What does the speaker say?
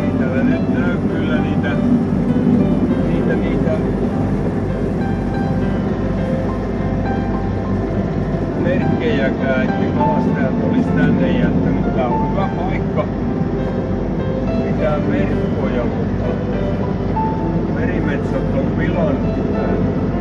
Ei täällä nyt näy kyllä niitä merkkejäkään, että kalastajat olisi tänne jättänyt. Tää on hyvä paikka pitää verkkoja, mutta merimetsot on pilannut täällä.